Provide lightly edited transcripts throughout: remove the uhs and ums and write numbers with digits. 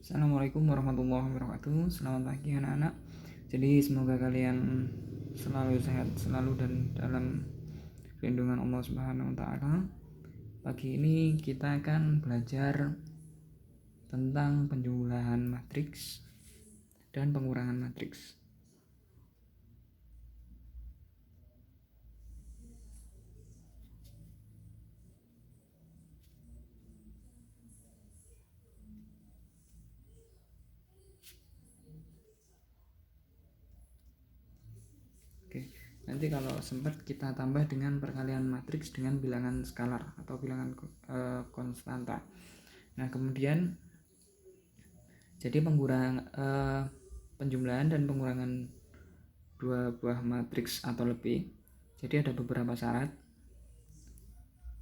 Assalamualaikum warahmatullahi wabarakatuh. Selamat pagi anak-anak. Jadi semoga kalian selalu sehat selalu dan dalam lindungan Allah Subhanahu wa taala. Pagi ini kita akan belajar tentang penjumlahan matriks dan pengurangan matriks. Oke, nanti kalau sempat kita tambah dengan perkalian matriks dengan bilangan skalar atau bilangan konstanta. Nah, kemudian jadi penjumlahan dan pengurangan dua buah matriks atau lebih. Jadi ada beberapa syarat.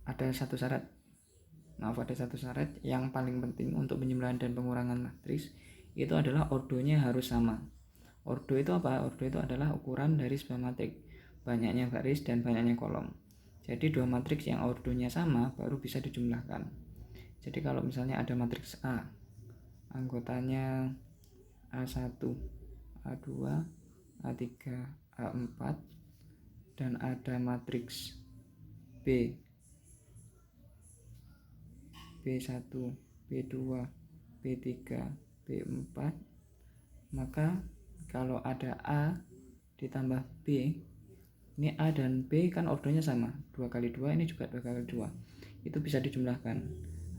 Ada satu syarat yang paling penting untuk penjumlahan dan pengurangan matriks itu adalah ordonya harus sama. Ordo itu apa? Ordo itu adalah ukuran dari sebuah matriks, banyaknya baris dan banyaknya kolom. Jadi dua matriks yang ordonya sama baru bisa dijumlahkan. Jadi kalau misalnya ada matriks A, anggotanya A1, A2, A3, A4, dan ada matriks B, B1, B2, B3, B4, maka kalau ada A ditambah B, ini A dan B kan ordonya sama, 2 kali 2 ini juga 2 kali 2, itu bisa dijumlahkan.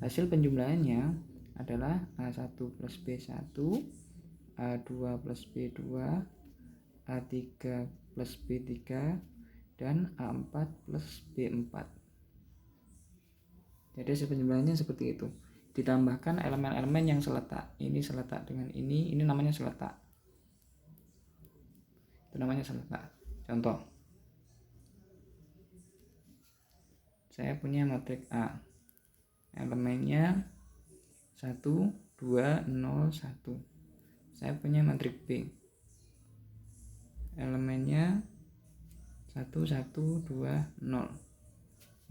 Hasil penjumlahannya adalah A1 plus B1, A2 plus B2, A3 plus B3, dan A4 plus B4. Jadi hasil penjumlahannya seperti itu. Ditambahkan elemen-elemen yang seletak. Ini seletak dengan ini namanya seletak. Itu namanya seletak. Contoh, saya punya matriks A, elemennya 1, 2, 0, 1. Saya punya matriks B, elemennya 1, 1, 2, 0.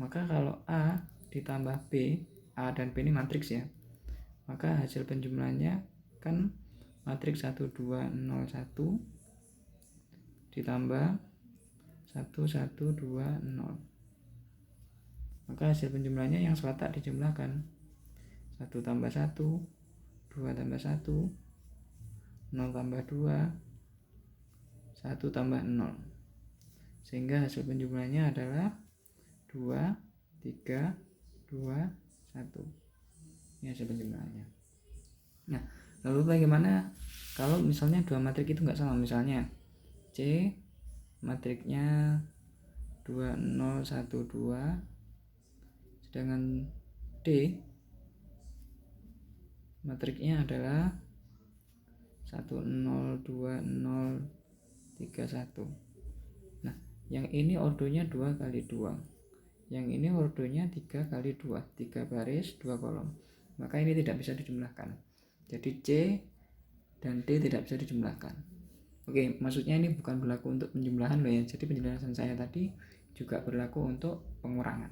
Maka kalau A ditambah B, A dan B ini matriks ya, maka hasil penjumlahannya kan matriks 1, 2, 0, 1 ditambah 1, 1, 2, 0. Maka hasil penjumlahannya yang seletak dijumlahkan 1 tambah 1, 2 tambah 1, 0 tambah 2, 1 tambah 0. Sehingga hasil penjumlahannya adalah 2, 3, 2, 1. Ini hasil penjumlahannya. Nah, lalu bagaimana kalau misalnya dua matriks itu nggak sama? Misalnya C matriknya 2, 0, 1, 2, sedangkan D matriknya adalah 1, 0, 2, 0, 3, 1. Nah, yang ini ordonya 2 kali 2, yang ini ordonya 3 kali 2, 3 baris 2 kolom, maka ini tidak bisa dijumlahkan. Jadi C dan D tidak bisa dijumlahkan. Oke, maksudnya ini bukan berlaku untuk penjumlahan loh ya. Jadi penjelasan saya tadi juga berlaku untuk pengurangan.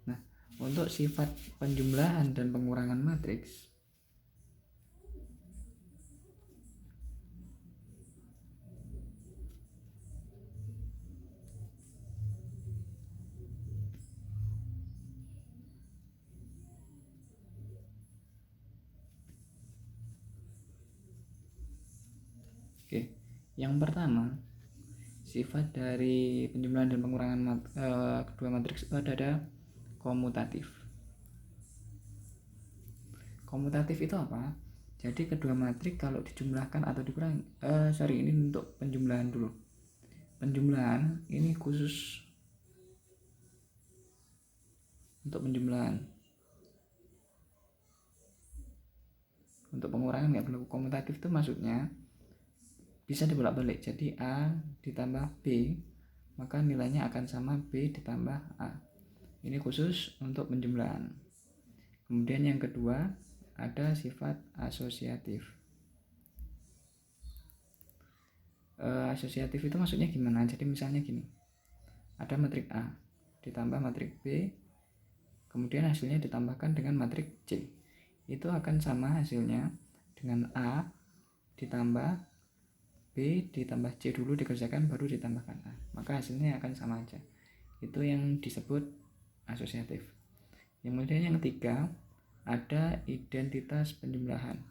Nah, untuk sifat penjumlahan dan pengurangan matriks, oke, yang pertama, sifat dari penjumlahan dan pengurangan kedua matriks itu ada komutatif. Komutatif itu apa? Jadi kedua matriks kalau dijumlahkan atau dikurangi, ini untuk penjumlahan dulu. Penjumlahan ini khusus untuk penjumlahan. Untuk pengurangan nggak berlaku. Komutatif itu maksudnya bisa dibolak-balik. Jadi A ditambah B, maka nilainya akan sama B ditambah A. Ini khusus untuk penjumlahan. Kemudian yang kedua ada sifat asosiatif. Asosiatif itu maksudnya gimana? Jadi misalnya gini, ada matriks A ditambah matriks B, kemudian hasilnya ditambahkan dengan matriks C. itu akan sama hasilnya dengan A ditambah B ditambah C dulu dikerjakan baru ditambahkan A, maka hasilnya akan sama aja. Itu yang disebut asosiatif. Kemudian yang ketiga ada identitas penjumlahan.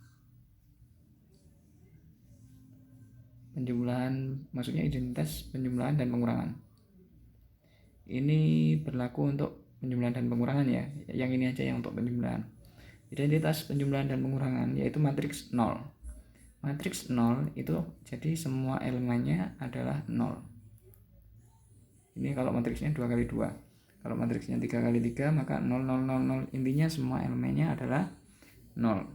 Penjumlahan maksudnya identitas penjumlahan dan pengurangan. Ini berlaku untuk penjumlahan dan pengurangan ya. Yang ini aja yang untuk penjumlahan. Identitas penjumlahan dan pengurangan yaitu matriks 0. Matriks 0 itu jadi semua elemennya adalah 0. Ini kalau matriksnya 2 kali 2. Kalau matriksnya 3 kali 3 maka 0 0 0 0. Intinya semua elemennya adalah 0.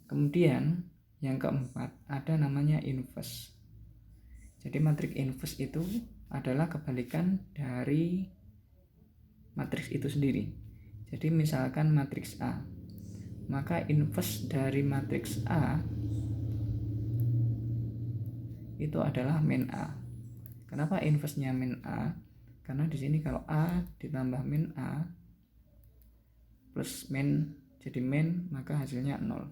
Kemudian yang keempat ada namanya inverse. Jadi matriks inverse itu adalah kebalikan dari matriks itu sendiri. Jadi misalkan matriks A, maka inverse dari matriks A itu adalah min A. Kenapa inverse-nya min A? Karena di sini kalau A ditambah min A plus min jadi min, maka hasilnya 0.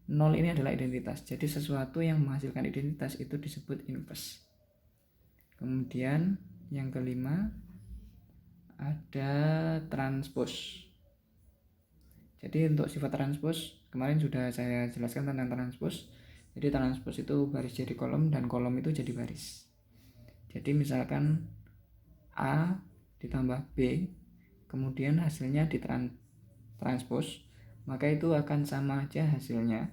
0 ini adalah identitas. Jadi sesuatu yang menghasilkan identitas itu disebut inverse. Kemudian yang kelima ada transpose. Jadi untuk sifat transpose kemarin sudah saya jelaskan tentang transpose. Jadi transpose itu baris jadi kolom dan kolom itu jadi baris. Jadi misalkan A ditambah B kemudian hasilnya ditranspose, maka itu akan sama aja hasilnya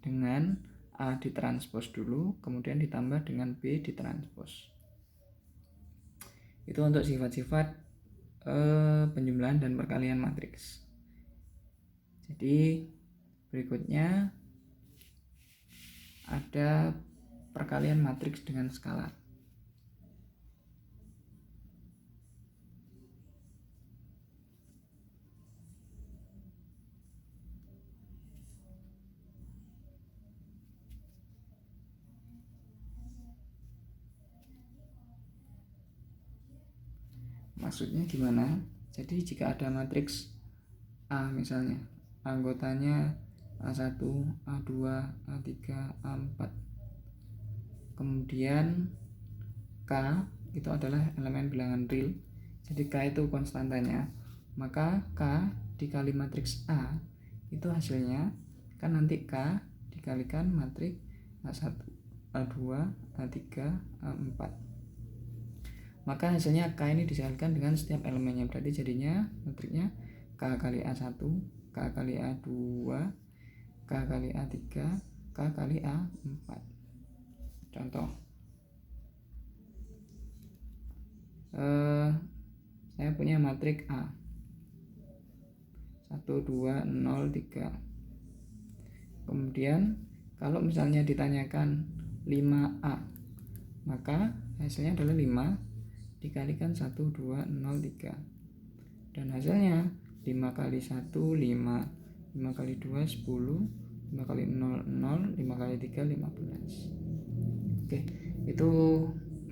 dengan A ditranspose dulu kemudian ditambah dengan B ditranspose. Itu untuk sifat-sifat penjumlahan dan perkalian matriks. Jadi berikutnya ada perkalian matriks dengan skalar. Maksudnya gimana? Jadi jika ada matriks A misalnya, anggotanya A1, A2, A3, A4. Kemudian K itu adalah elemen bilangan real. Jadi K itu konstantanya. Maka K dikali matriks A itu hasilnya kan nanti K dikalikan matriks A1, A2, A3, A4. Maka hasilnya K ini dikalikan dengan setiap elemennya. Berarti jadinya matriksnya K kali A1, K kali A2, K kali A3, K kali A4. Contoh, saya punya matriks A 1, 2, 0, 3. Kemudian kalau misalnya ditanyakan 5A, maka hasilnya adalah 5 dikalikan 1, 2, 0, 3. Dan hasilnya 5 kali 1, 5. 5 kali 2, 10. 5 kali 0, 0. 5 kali 3, 15. Oke, itu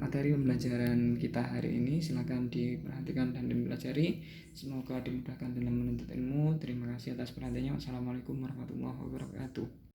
materi pembelajaran kita hari ini. Silakan diperhatikan dan dipelajari. Semoga dimudahkan dalam menuntut ilmu. Terima kasih atas perhatiannya. Wassalamualaikum warahmatullahi wabarakatuh.